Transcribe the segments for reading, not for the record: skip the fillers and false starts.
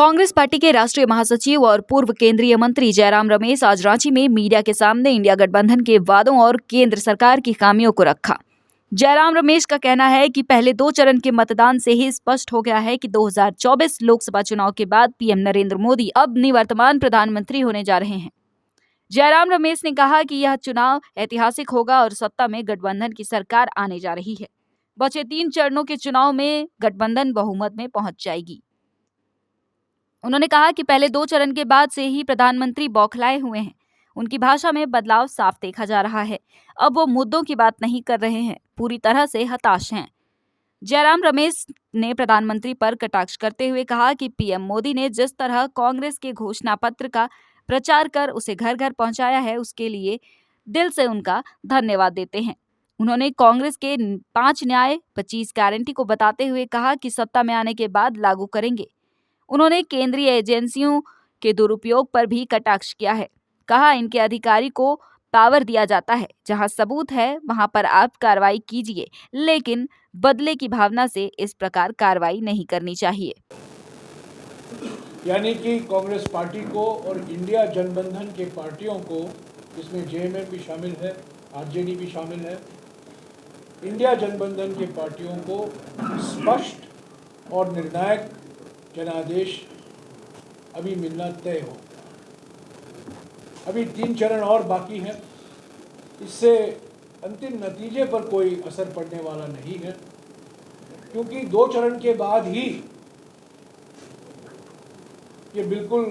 Congress party के राष्ट्रीय महासचिव और पूर्व केंद्रीय मंत्री जयराम रमेश आज रांची में मीडिया के सामने इंडिया गठबंधन के वादों और केंद्र सरकार की खामियों को रखा। जयराम रमेश का कहना है कि पहले 2 चरण के मतदान से ही स्पष्ट हो गया है कि 2024 लोकसभा चुनाव के बाद पीएम नरेंद्र मोदी अब निवर्तमान प्रधानमंत्री होने जा रहे हैं। जयराम रमेश ने कहा कि यह चुनाव ऐतिहासिक होगा और सत्ता में गठबंधन की सरकार आने जा रही है। बचे 3 चरणों के चुनाव में गठबंधन बहुमत में पहुंच जाएगी। उन्होंने कहा कि पहले 2 चरण के बाद से ही प्रधानमंत्री बौखलाए हुए हैं। उनकी भाषा में बदलाव साफ देखा जा रहा है। अब वो मुद्दों की बात नहीं कर रहे हैं, पूरी तरह से हताश हैं। जयराम रमेश ने प्रधानमंत्री पर कटाक्ष करते हुए कहा कि पीएम मोदी ने जिस तरह कांग्रेस के घोषणा पत्र का प्रचार कर उसे घर घर पहुंचाया है, उसके लिए दिल से उनका धन्यवाद देते हैं। उन्होंने कांग्रेस के 5 न्याय 25 गारंटी को बताते हुए कहा कि सत्ता में आने के बाद लागू करेंगे। उन्होंने केंद्रीय एजेंसियों के दुरुपयोग पर भी कटाक्ष किया है। कहा इनके अधिकारी को पावर दिया जाता है, जहां सबूत है वहां पर आप कार्रवाई कीजिए, लेकिन बदले की भावना से इस प्रकार कार्रवाई नहीं करनी चाहिए। यानी कि कांग्रेस पार्टी को और इंडिया गठबंधन के पार्टियों को, जिसमें जेएमएम भी शामिल है, आरजेडी भी शामिल है, इंडिया गठबंधन के पार्टियों को स्पष्ट और निर्णायक जनादेश अभी मिलना तय हो। अभी 3 चरण और बाकी हैं। इससे अंतिम नतीजे पर कोई असर पड़ने वाला नहीं है, क्योंकि 2 चरण के बाद ही ये बिल्कुल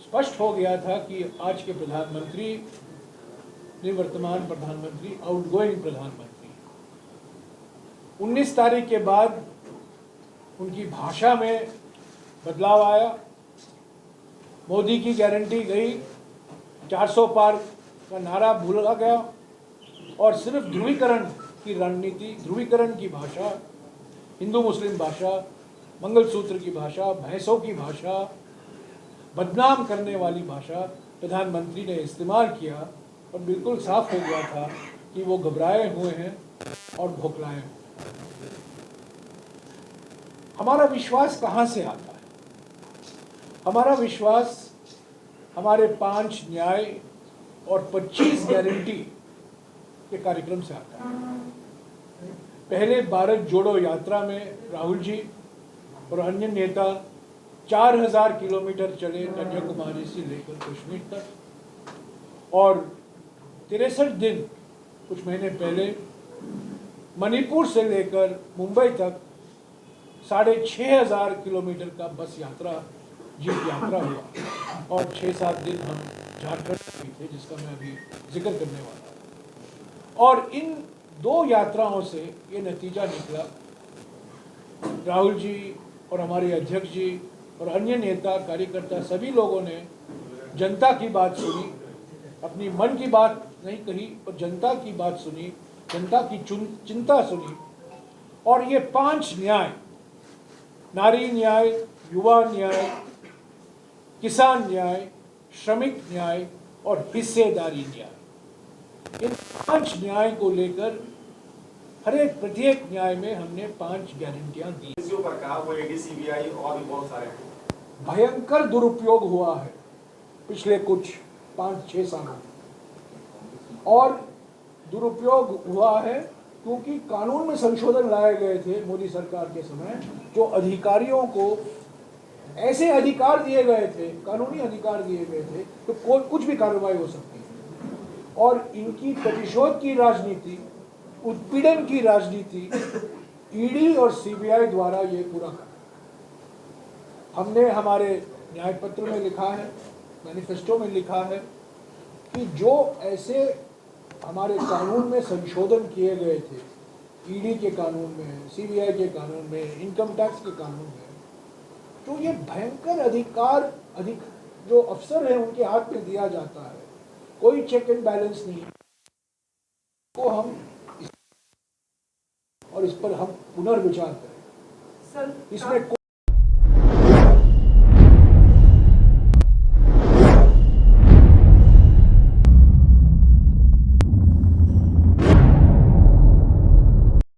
स्पष्ट हो गया था कि आज के प्रधानमंत्री निवर्तमान प्रधानमंत्री, आउटगोइंग प्रधानमंत्री। 19 तारीख के बाद उनकी भाषा में बदलाव आया। मोदी की गारंटी गई, 400 पार का नारा भूला गया और सिर्फ ध्रुवीकरण की रणनीति, ध्रुवीकरण की भाषा, हिंदू मुस्लिम भाषा, मंगलसूत्र की भाषा, भैंसों की भाषा, बदनाम करने वाली भाषा प्रधानमंत्री ने इस्तेमाल किया और बिल्कुल साफ हो गया था कि वो घबराए हुए हैं और बौखलाए हुए हैं। हमारा विश्वास कहाँ से आता है? हमारा विश्वास हमारे 5 न्याय और 25 गारंटी के कार्यक्रम से आता है। पहले भारत जोड़ो यात्रा में राहुल जी और अन्य नेता 4000 किलोमीटर चले कन्याकुमारी से लेकर कश्मीर तक, और 63 दिन कुछ महीने पहले मणिपुर से लेकर मुंबई तक 6500 किलोमीटर का बस यात्रा, जीप यात्रा हुआ, और 6-7 दिन हम झारखंड में थे, जिसका मैं अभी जिक्र करने वाला हूँ। और इन 2 यात्राओं से ये नतीजा निकला, राहुल जी और हमारे अध्यक्ष जी और अन्य नेता कार्यकर्ता सभी लोगों ने जनता की बात सुनी, अपनी मन की बात नहीं कही और जनता की बात सुनी, जनता की चिंता सुनी, और ये 5 न्याय, नारी न्याय, युवा न्याय, किसान न्याय, श्रमिक न्याय और हिस्सेदारी न्याय, इन 5 न्याय को लेकर हर एक प्रत्येक न्याय में हमने 5 गारंटियां दी। पर कहा वो ईडी, सीबीआई और भी बहुत सारे भयंकर दुरुपयोग हुआ है पिछले कुछ 5-6 सालों में, और दुरुपयोग हुआ है क्योंकि कानून में संशोधन लाए गए थे मोदी सरकार के समय, जो अधिकारियों को ऐसे अधिकार दिए गए थे, कानूनी अधिकार दिए गए थे, तो कुछ भी कार्रवाई हो सकती है। और इनकी प्रतिशोध की राजनीति, उत्पीड़न की राजनीति ईडी और सीबीआई द्वारा ये पूरा करा। हमने हमारे न्याय पत्र में लिखा है, मैनिफेस्टो में लिखा है कि जो ऐसे हमारे कानून में संशोधन किए गए थे, ईडी के कानून में, सीबीआई के कानून में, इनकम टैक्स के कानून में, तो ये भयंकर अधिकार जो अफसर हैं उनके हाथ में दिया जाता है, कोई चेक एंड बैलेंस नहीं को हम और इस पर हम पुनर्विचार करें। इसमें